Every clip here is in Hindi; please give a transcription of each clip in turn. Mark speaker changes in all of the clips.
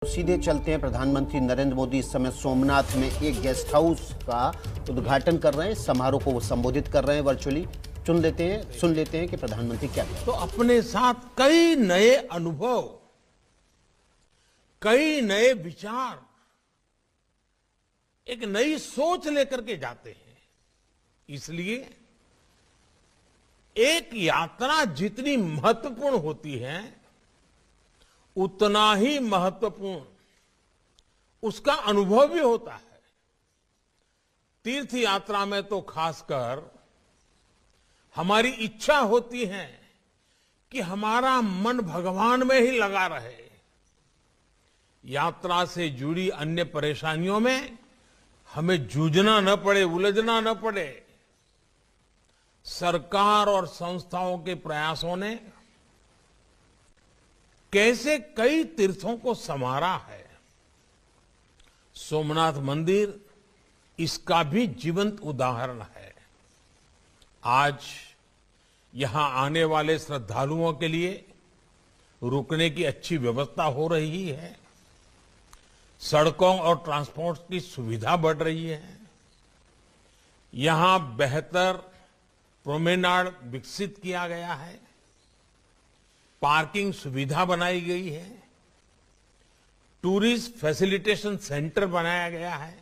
Speaker 1: सीधे चलते हैं। प्रधानमंत्री नरेंद्र मोदी इस समय सोमनाथ में एक गेस्ट हाउस का उद्घाटन कर रहे हैं। समारोह को वो संबोधित कर रहे हैं वर्चुअली। सुन लेते हैं कि प्रधानमंत्री क्या कह रहे हैं।
Speaker 2: तो अपने साथ कई नए अनुभव, कई नए विचार, एक नई सोच लेकर के जाते हैं। इसलिए एक यात्रा जितनी महत्वपूर्ण होती है, उतना ही महत्वपूर्ण उसका अनुभव भी होता है। तीर्थ यात्रा में तो खासकर हमारी इच्छा होती है कि हमारा मन भगवान में ही लगा रहे। यात्रा से जुड़ी अन्य परेशानियों में हमें जूझना न पड़े, उलझना न पड़े। सरकार और संस्थाओं के प्रयासों ने कैसे कई तीर्थों को संवारा है। सोमनाथ मंदिर इसका भी जीवंत उदाहरण है। आज यहां आने वाले श्रद्धालुओं के लिए रुकने की अच्छी व्यवस्था हो रही है। सड़कों और ट्रांसपोर्ट की सुविधा बढ़ रही है। यहां बेहतर प्रोमेनाड विकसित किया गया है। पार्किंग सुविधा बनाई गई है। टूरिस्ट फैसिलिटेशन सेंटर बनाया गया है।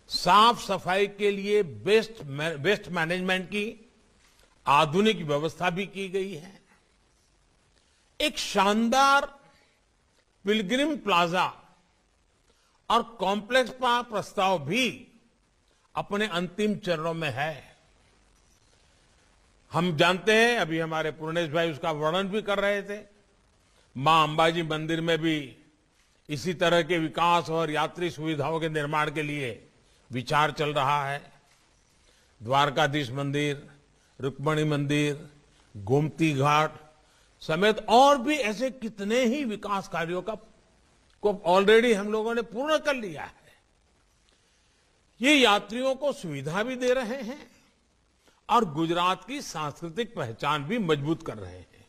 Speaker 2: साफ सफाई के लिए वेस्ट मैनेजमेंट की आधुनिक व्यवस्था भी की गई है। एक शानदार पिलग्रिम प्लाजा और कॉम्प्लेक्स का प्रस्ताव भी अपने अंतिम चरणों में है। हम जानते हैं, अभी हमारे पूर्णेश भाई उसका वर्णन भी कर रहे थे। मां अंबाजी मंदिर में भी इसी तरह के विकास और यात्री सुविधाओं के निर्माण के लिए विचार चल रहा है। द्वारकाधीश मंदिर, रुक्मणी मंदिर, गोमती घाट समेत और भी ऐसे कितने ही विकास कार्यों को ऑलरेडी हम लोगों ने पूर्ण कर लिया है। ये यात्रियों को सुविधा भी दे रहे हैं और गुजरात की सांस्कृतिक पहचान भी मजबूत कर रहे हैं।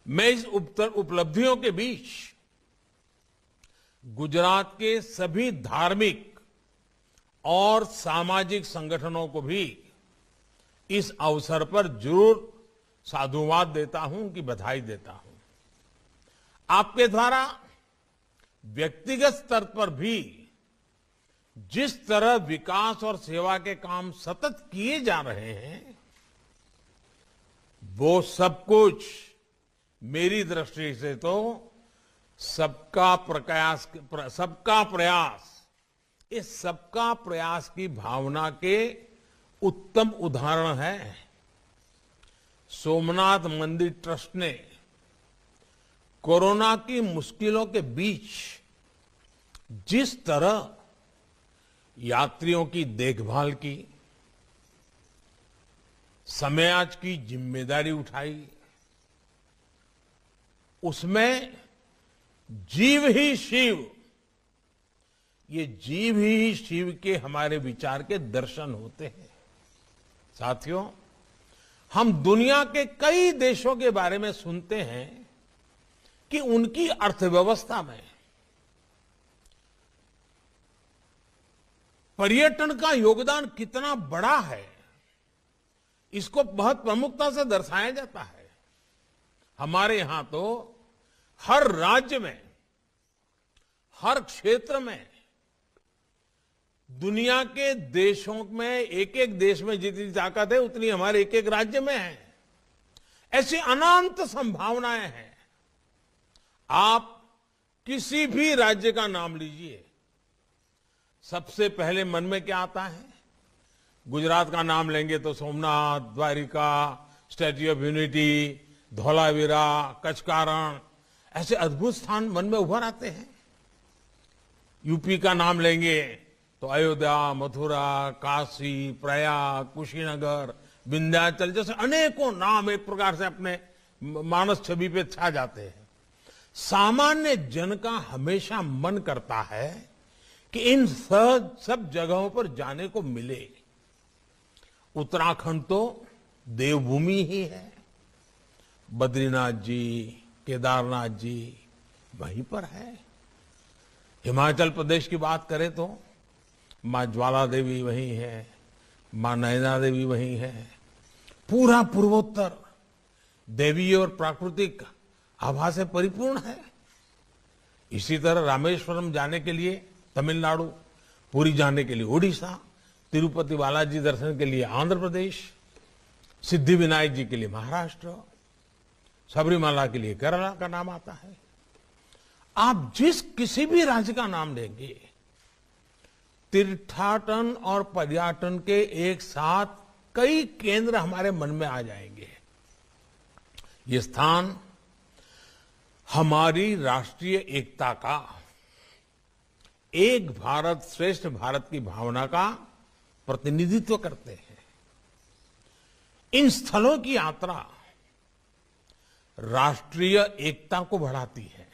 Speaker 2: मैं इस उपलब्धियों के बीच गुजरात के सभी धार्मिक और सामाजिक संगठनों को भी इस अवसर पर जरूर साधुवाद देता हूं, कि बधाई देता हूं। आपके द्वारा व्यक्तिगत स्तर पर भी जिस तरह विकास और सेवा के काम सतत किए जा रहे हैं, वो सब कुछ मेरी दृष्टि से तो सबका प्रयास की भावना के उत्तम उदाहरण है। सोमनाथ मंदिर ट्रस्ट ने कोरोना की मुश्किलों के बीच जिस तरह यात्रियों की देखभाल की, समाज की जिम्मेदारी उठाई, उसमें जीव ही शिव, ये जीव ही शिव के हमारे विचार के दर्शन होते हैं। साथियों, हम दुनिया के कई देशों के बारे में सुनते हैं कि उनकी अर्थव्यवस्था में पर्यटन का योगदान कितना बड़ा है, इसको बहुत प्रमुखता से दर्शाया जाता है। हमारे यहां तो हर राज्य में, हर क्षेत्र में, दुनिया के देशों में, एक एक देश में जितनी ताकत है उतनी हमारे एक एक राज्य में है। ऐसी अनंत संभावनाएं हैं। आप किसी भी राज्य का नाम लीजिए, सबसे पहले मन में क्या आता है? गुजरात का नाम लेंगे तो Somnath, Dwarka, Statue of Unity, Dholavira, Kutch का रण, ऐसे अद्भुत स्थान मन में उभर आते हैं। यूपी का नाम लेंगे तो अयोध्या, मथुरा, काशी, प्रयाग, कुशीनगर, विंध्याचल जैसे अनेकों नाम एक प्रकार से अपने मानस छवि पे छा जाते हैं। सामान्य जन का हमेशा मन करता है कि इन सब जगहों पर जाने को मिले। उत्तराखंड तो देवभूमि ही है। बद्रीनाथ जी, केदारनाथ जी, वहीं पर है। हिमाचल प्रदेश की बात करें तो मां ज्वाला देवी वहीं है, मां नैना देवी वहीं है। पूरा पूर्वोत्तर देवी और प्राकृतिक आभा से परिपूर्ण है। इसी तरह रामेश्वरम जाने के लिए तमिलनाडु, पुरी जाने के लिए उड़ीसा, तिरुपति बालाजी दर्शन के लिए आंध्र प्रदेश, सिद्धिविनायक जी के लिए महाराष्ट्र, सबरीमाला के लिए केरला का नाम आता है। आप जिस किसी भी राज्य का नाम लेंगे, तीर्थाटन और पर्यटन के एक साथ कई केंद्र हमारे मन में आ जाएंगे। ये स्थान हमारी राष्ट्रीय एकता का, एक भारत श्रेष्ठ भारत की भावना का प्रतिनिधित्व करते हैं। इन स्थलों की यात्रा राष्ट्रीय एकता को बढ़ाती है।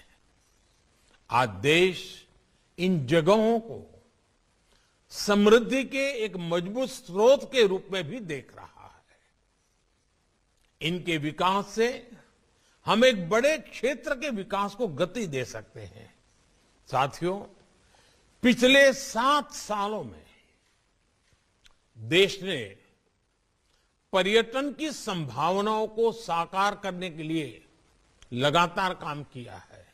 Speaker 2: आज देश इन जगहों को समृद्धि के एक मजबूत स्रोत के रूप में भी देख रहा है। इनके विकास से हम एक बड़े क्षेत्र के विकास को गति दे सकते हैं। साथियों, पिछले 7 सालों में देश ने पर्यटन की संभावनाओं को साकार करने के लिए लगातार काम किया है।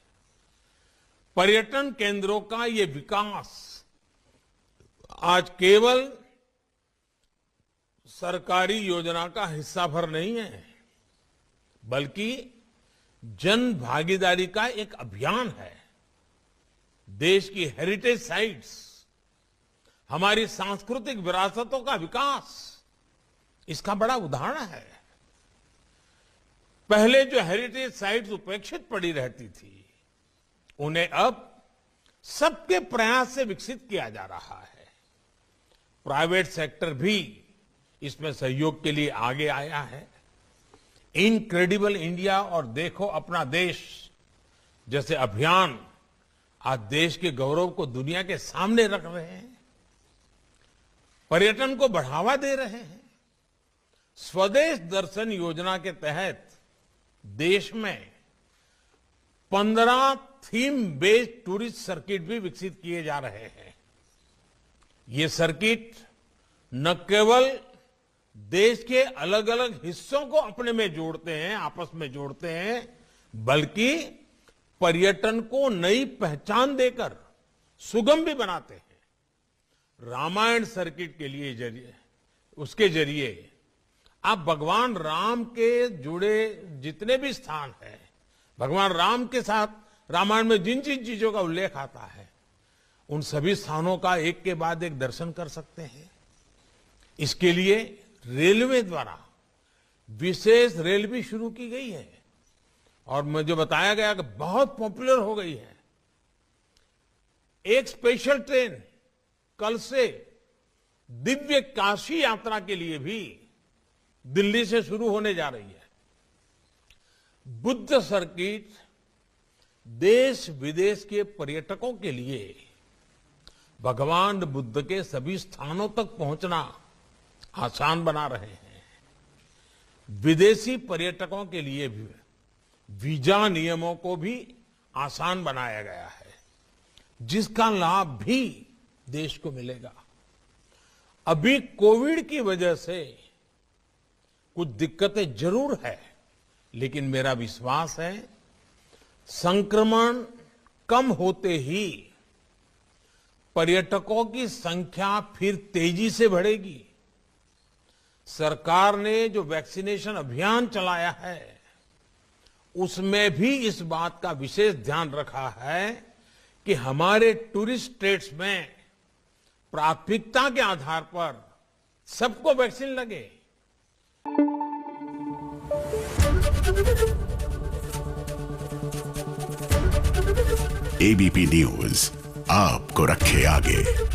Speaker 2: पर्यटन केंद्रों का ये विकास आज केवल सरकारी योजना का हिस्सा भर नहीं है, बल्कि जन भागीदारी का एक अभियान है। देश की हेरिटेज साइट्स, हमारी सांस्कृतिक विरासतों का विकास इसका बड़ा उदाहरण है। पहले जो हेरिटेज साइट्स उपेक्षित पड़ी रहती थी, उन्हें अब सबके प्रयास से विकसित किया जा रहा है। प्राइवेट सेक्टर भी इसमें सहयोग के लिए आगे आया है। इनक्रेडिबल इंडिया और देखो अपना देश जैसे अभियान आज देश के गौरव को दुनिया के सामने रख रहे हैं, पर्यटन को बढ़ावा दे रहे हैं। स्वदेश दर्शन योजना के तहत देश में 15 थीम बेस्ड टूरिस्ट सर्किट भी विकसित किए जा रहे हैं। ये सर्किट न केवल देश के अलग अलग हिस्सों को अपने में जोड़ते हैं, आपस में जोड़ते हैं, बल्कि पर्यटन को नई पहचान देकर सुगम भी बनाते हैं। रामायण सर्किट के लिए उसके जरिए आप भगवान राम के जुड़े जितने भी स्थान हैं, भगवान राम के साथ रामायण में जिन जिन चीजों का उल्लेख आता है, उन सभी स्थानों का एक के बाद एक दर्शन कर सकते हैं। इसके लिए रेलवे द्वारा विशेष रेल भी शुरू की गई है और मुझे बताया गया कि बहुत पॉपुलर हो गई है। एक स्पेशल ट्रेन कल से दिव्य काशी यात्रा के लिए भी दिल्ली से शुरू होने जा रही है। बुद्ध सर्किट देश विदेश के पर्यटकों के लिए भगवान बुद्ध के सभी स्थानों तक पहुंचना आसान बना रहे हैं। विदेशी पर्यटकों के लिए भी वीजा नियमों को भी आसान बनाया गया है, जिसका लाभ भी देश को मिलेगा। अभी कोविड की वजह से कुछ दिक्कतें जरूर है, लेकिन मेरा विश्वास है संक्रमण कम होते ही पर्यटकों की संख्या फिर तेजी से बढ़ेगी। सरकार ने जो वैक्सीनेशन अभियान चलाया है, उसमें भी इस बात का विशेष ध्यान रखा है कि हमारे टूरिस्ट स्टेट्स में प्राथमिकता के आधार पर सबको वैक्सीन लगे।
Speaker 3: एबीपी न्यूज आपको रखे आगे।